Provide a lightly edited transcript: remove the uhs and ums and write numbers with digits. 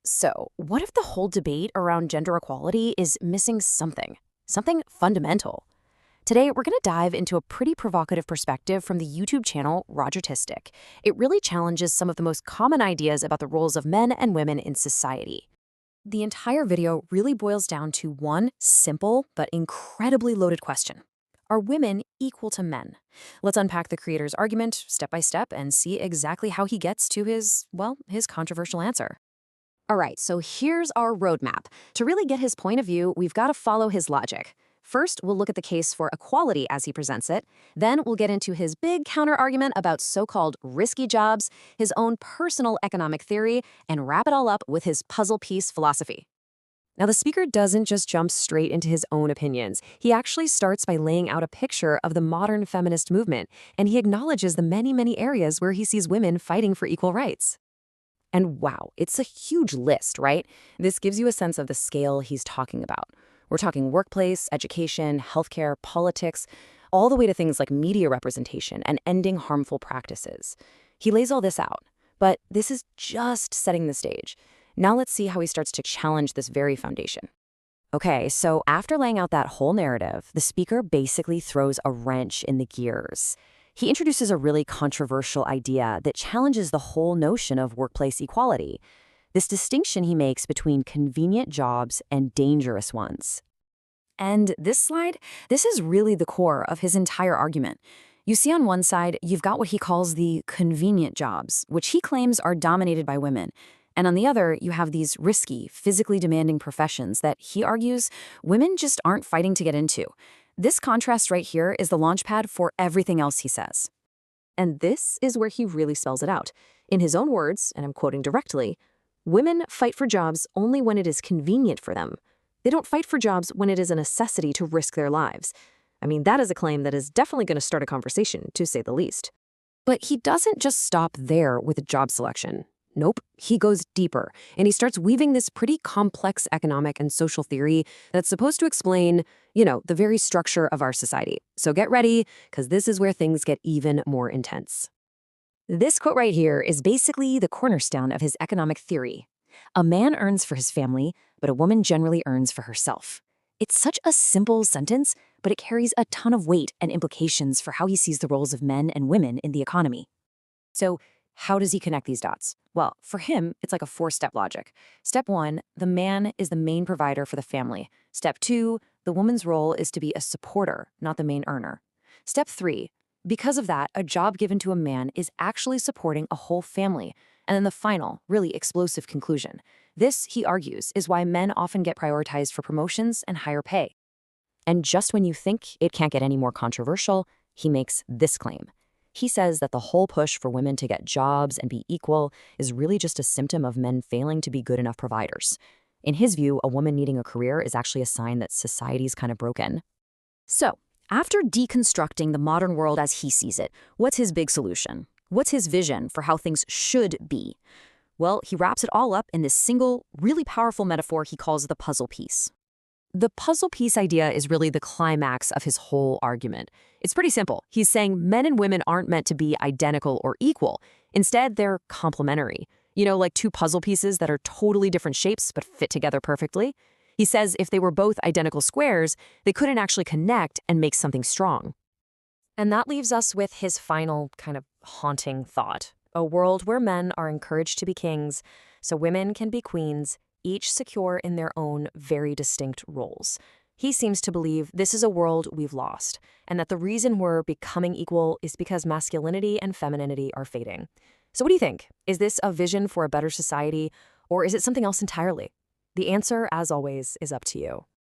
So, what if the whole debate around gender equality is missing something? Something fundamental? Today, we're going to dive into a pretty provocative perspective from the YouTube channel Rogertistic. It really challenges some of the most common ideas about the roles of men and women in society. The entire video really boils down to one simple but incredibly loaded question. Are women equal to men? Let's unpack the creator's argument step by step and see exactly how he gets to his controversial answer. All right, so here's our roadmap. To really get his point of view, we've got to follow his logic. First, we'll look at the case for equality as he presents it. Then we'll get into his big counter-argument about so-called risky jobs, his own personal economic theory, and wrap it all up with his puzzle piece philosophy. Now, the speaker doesn't just jump straight into his own opinions. He actually starts by laying out a picture of the modern feminist movement, and he acknowledges the many areas where he sees women fighting for equal rights. And wow, it's a huge list, right? This gives you a sense of the scale he's talking about. We're talking workplace, education, healthcare, politics, all the way to things like media representation and ending harmful practices. He lays all this out, but this is just setting the stage. Now let's see how he starts to challenge this very foundation. Okay, so after laying out that whole narrative, the speaker basically throws a wrench in the gears. He introduces a really controversial idea that challenges the whole notion of workplace equality. This distinction he makes between convenient jobs and dangerous ones. And this is really the core of his entire argument. You see on one side, you've got what he calls the convenient jobs, which he claims are dominated by women. And on the other, you have these risky, physically demanding professions that he argues women just aren't fighting to get into. This contrast right here is the launchpad for everything else he says. And this is where he really spells it out. In his own words, and I'm quoting directly, women fight for jobs only when it is convenient for them. They don't fight for jobs when it is a necessity to risk their lives. I mean, that is a claim that is definitely going to start a conversation, to say the least. But he doesn't just stop there with job selection. Nope, he goes deeper, and he starts weaving this pretty complex economic and social theory that's supposed to explain, the very structure of our society. So get ready, because this is where things get even more intense. This quote right here is basically the cornerstone of his economic theory. A man earns for his family, but a woman generally earns for herself. It's such a simple sentence, but it carries a ton of weight and implications for how he sees the roles of men and women in the economy. So, how does he connect these dots? Well, for him, it's like a four-step logic. Step 1, the man is the main provider for the family. Step 2, the woman's role is to be a supporter, not the main earner. Step 3, because of that, a job given to a man is actually supporting a whole family. And then the final, really explosive conclusion. This, he argues, is why men often get prioritized for promotions and higher pay. And just when you think it can't get any more controversial, he makes this claim. He says that the whole push for women to get jobs and be equal is really just a symptom of men failing to be good enough providers. In his view, a woman needing a career is actually a sign that society's kind of broken. So, after deconstructing the modern world as he sees it, what's his big solution? What's his vision for how things should be? Well, he wraps it all up in this single, really powerful metaphor he calls the puzzle piece. The puzzle piece idea is really the climax of his whole argument. It's pretty simple. He's saying men and women aren't meant to be identical or equal. Instead, they're complementary. Like two puzzle pieces that are totally different shapes but fit together perfectly. He says if they were both identical squares, they couldn't actually connect and make something strong. And that leaves us with his final kind of haunting thought. A world where men are encouraged to be kings, so women can be queens, each secure in their own very distinct roles. He seems to believe this is a world we've lost, and that the reason we're becoming equal is because masculinity and femininity are fading. So what do you think? Is this a vision for a better society, or is it something else entirely? The answer, as always, is up to you.